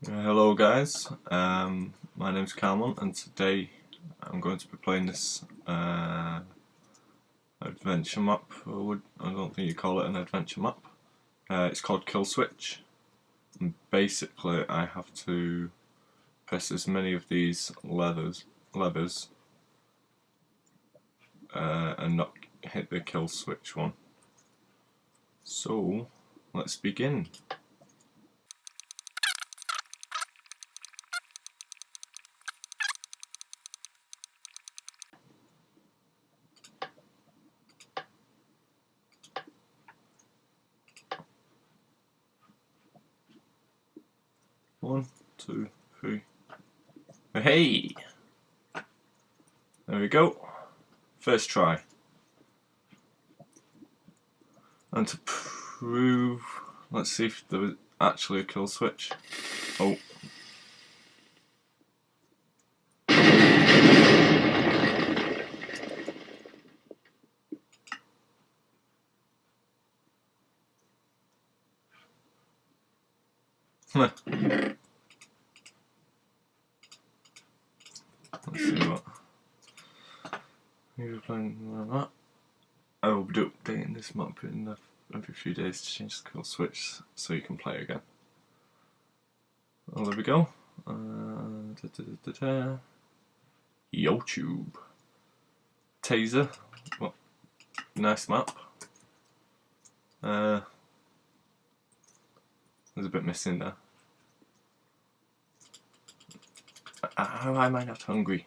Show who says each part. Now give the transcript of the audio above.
Speaker 1: Hello guys, my name's Carmont and today I'm going to be playing this adventure map. I don't think you call it an adventure map. It's called Kill Switch, and basically I have to press as many of these levers and not hit the kill switch one. So let's begin. One, two, three. Hey! There we go. First try. And to prove, let's see if there was actually a kill switch. Oh. Let's see what. I will be updating this map in every few days to change the kill switch so you can play again. Well, there we go. YouTube. Taiizor. Well, nice map. There's a bit missing there. I might not hungry.